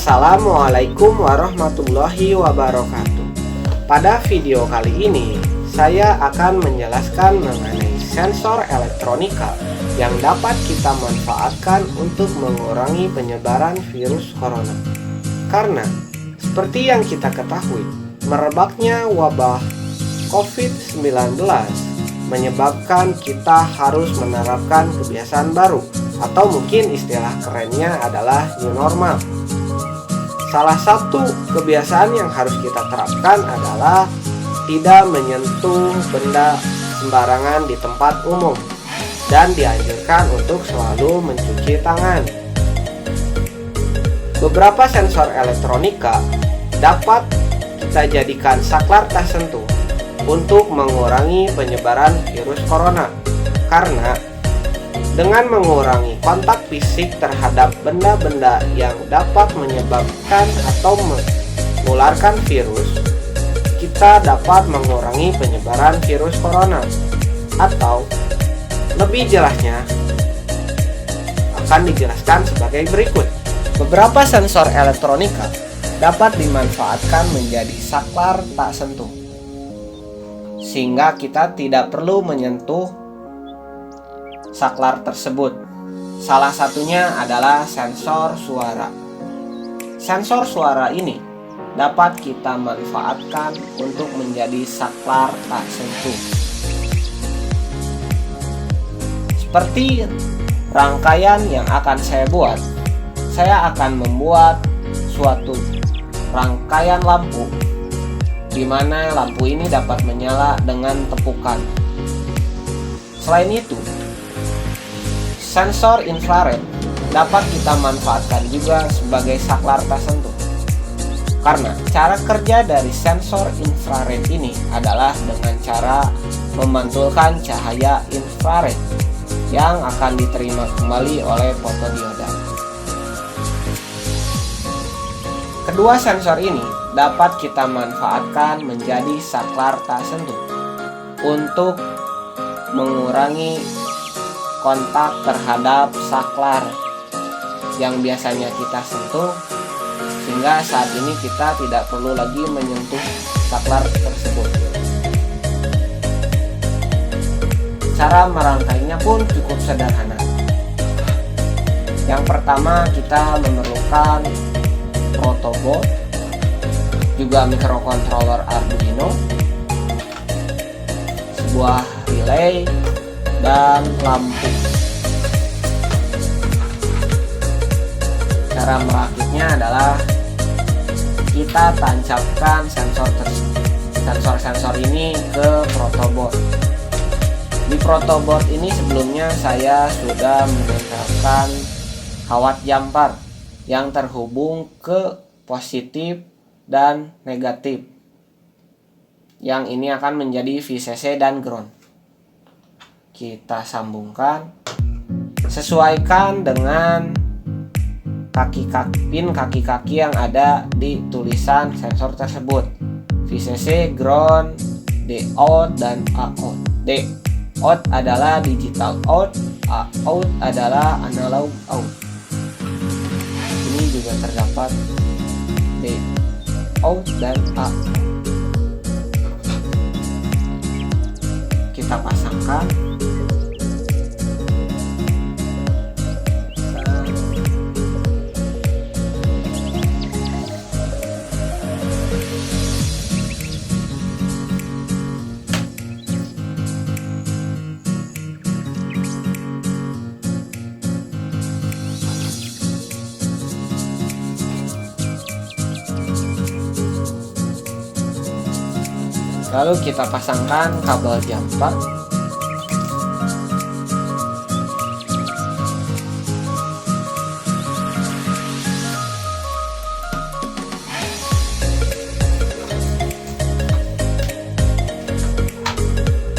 Assalamualaikum warahmatullahi wabarakatuh. Pada video kali ini, saya akan menjelaskan mengenai sensor elektronika yang dapat kita manfaatkan untuk mengurangi penyebaran virus corona. Karena, seperti yang kita ketahui, merebaknya wabah COVID-19 menyebabkan kita harus menerapkan kebiasaan baru, atau mungkin istilah kerennya adalah new normal. Salah satu kebiasaan yang harus kita terapkan adalah tidak menyentuh benda sembarangan di tempat umum dan dianjurkan untuk selalu mencuci tangan. Beberapa sensor elektronika dapat kita jadikan saklar tak sentuh untuk mengurangi penyebaran virus corona, karena dengan mengurangi kontak fisik terhadap benda-benda yang dapat menyebabkan atau menularkan virus, kita dapat mengurangi penyebaran virus corona. Atau lebih jelasnya akan dijelaskan sebagai berikut. Beberapa sensor elektronika dapat dimanfaatkan menjadi saklar tak sentuh, sehingga kita tidak perlu menyentuh saklar tersebut. Salah satunya adalah sensor suara. Sensor suara ini dapat kita manfaatkan untuk menjadi saklar tak sentuh. Seperti rangkaian yang akan saya buat, saya akan membuat suatu rangkaian lampu di mana lampu ini dapat menyala dengan tepukan. Selain itu, sensor infrared dapat kita manfaatkan juga sebagai saklar tak sentuh. Karena cara kerja dari sensor infrared ini adalah dengan cara memantulkan cahaya infrared yang akan diterima kembali oleh fotodioda. Kedua sensor ini dapat kita manfaatkan menjadi saklar tak sentuh untuk mengurangi kontak terhadap saklar yang biasanya kita sentuh, sehingga saat ini kita tidak perlu lagi menyentuh saklar tersebut. Cara merangkainya pun cukup sederhana. Yang pertama, kita memerlukan protoboard, juga microcontroller Arduino, sebuah relay, dan lampu. Cara merakitnya adalah kita tancapkan sensor ini ke protoboard. Di protoboard ini sebelumnya saya sudah menempelkan kawat jumper yang terhubung ke positif dan negatif, yang ini akan menjadi VCC dan ground. Kita sambungkan, sesuaikan dengan kaki-kaki yang ada di tulisan sensor tersebut. VCC, ground, D out, dan A out. D out adalah digital out, A out adalah analog out. Ini juga terdapat D out dan A out. Kita pasangkan. Lalu kita pasangkan kabel jumper.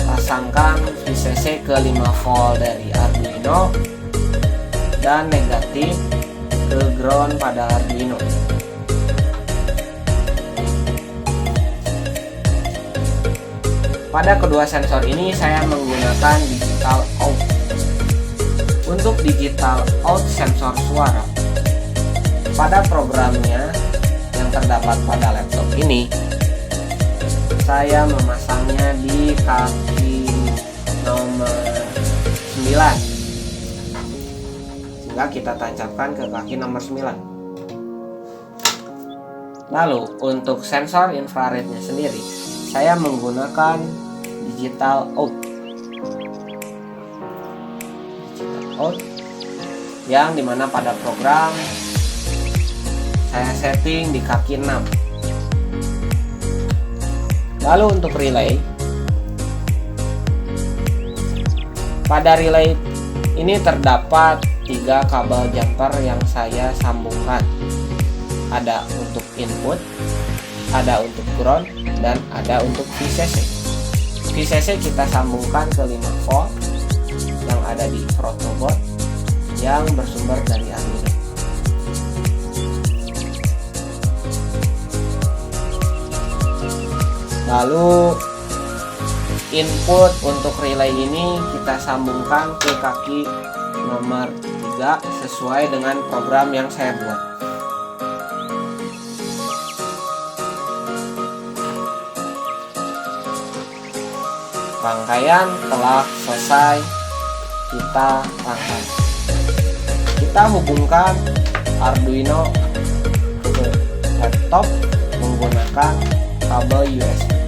Pasangkan VCC ke 5 volt dari Arduino dan negatif ke ground pada Arduino. Pada kedua sensor ini saya menggunakan digital out. Untuk digital out sensor suara, pada programnya yang terdapat pada laptop ini, saya memasangnya di kaki nomor 9, sehingga kita tancapkan ke kaki nomor 9. Lalu untuk sensor infrarednya sendiri, saya menggunakan digital out yang dimana pada program saya setting di kaki 6. Lalu untuk relay, pada relay ini terdapat 3 kabel jumper yang saya sambungkan. Ada untuk input, ada untuk ground, dan ada untuk VCC. VCC kita sambungkan ke 5 volt yang ada di protoboard yang bersumber dari Arduino. Lalu input untuk relay ini kita sambungkan ke kaki nomor 3 sesuai dengan program yang saya buat. Rangkaian telah selesai kita rangkai. Kita hubungkan Arduino ke laptop menggunakan kabel USB.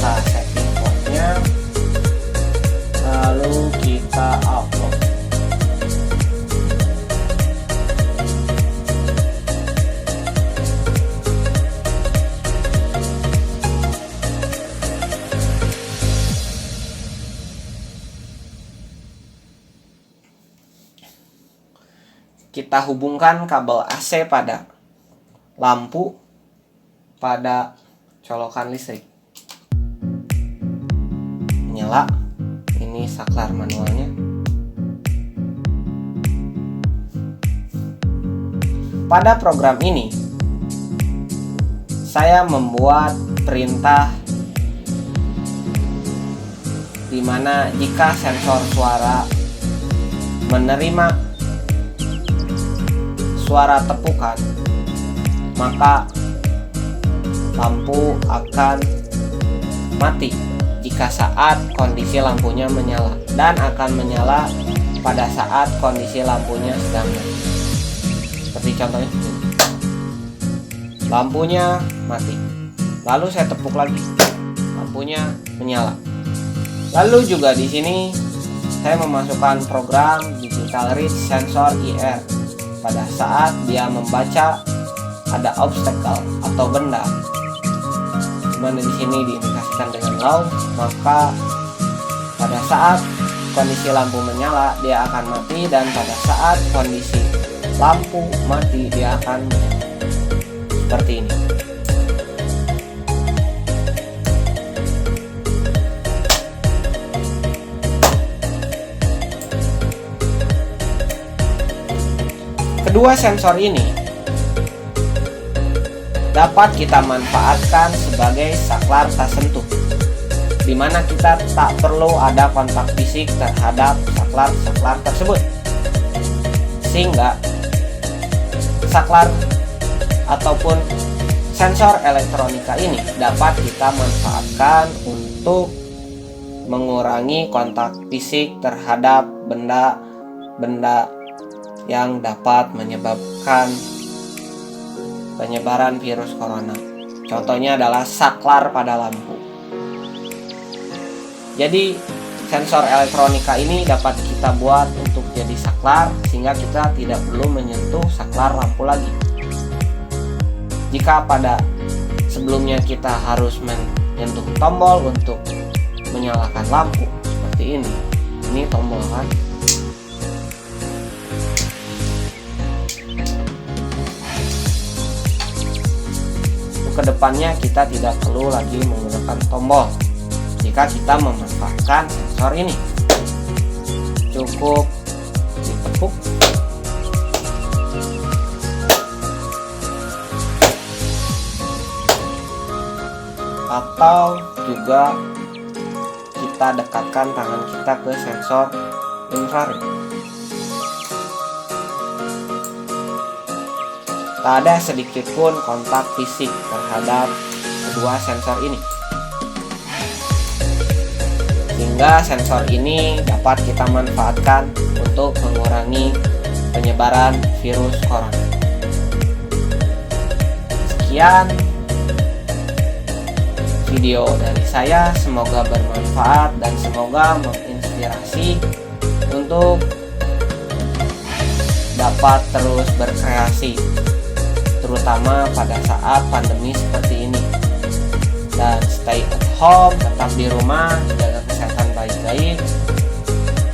Kita setting portnya, lalu kita upload. Kita hubungkan kabel AC pada lampu pada colokan listrik. Nyala. Ini saklar manualnya. Pada program ini saya membuat perintah di mana jika sensor suara menerima suara tepukan, maka lampu akan mati jika saat kondisi lampunya menyala, dan akan menyala pada saat kondisi lampunya sedang mati. Seperti contohnya, lampunya mati, lalu saya tepuk lagi, lampunya menyala. Lalu juga di sini saya memasukkan program digital read sensor IR. Pada saat dia membaca ada obstacle atau benda, dimana di sini diindikasikan dengan low, maka pada saat kondisi lampu menyala dia akan mati, dan pada saat kondisi lampu mati dia akan menyala. Seperti ini. Kedua sensor ini dapat kita manfaatkan sebagai saklar tak sentuh, di mana kita tak perlu ada kontak fisik terhadap saklar-saklar tersebut, sehingga saklar ataupun sensor elektronika ini dapat kita manfaatkan untuk mengurangi kontak fisik terhadap benda-benda yang dapat menyebabkan penyebaran virus corona. Contohnya adalah saklar pada lampu. Jadi sensor elektronika ini dapat kita buat untuk jadi saklar, sehingga kita tidak perlu menyentuh saklar lampu lagi. Jika pada sebelumnya kita harus menyentuh tombol untuk menyalakan lampu seperti ini tombol kan. Kedepannya kita tidak perlu lagi menggunakan tombol jika kita memanfaatkan sensor ini. Cukup ditepuk, atau juga kita dekatkan tangan kita ke sensor infrared. Tak ada sedikit pun kontak fisik terhadap kedua sensor ini, sehingga sensor ini dapat kita manfaatkan untuk mengurangi penyebaran virus corona. Sekian video dari saya, semoga bermanfaat dan semoga menginspirasi untuk dapat terus berkreasi, terutama pada saat pandemi seperti ini. Dan stay at home, tetap di rumah, jaga kesehatan baik-baik.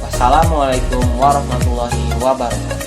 Wassalamualaikum warahmatullahi wabarakatuh.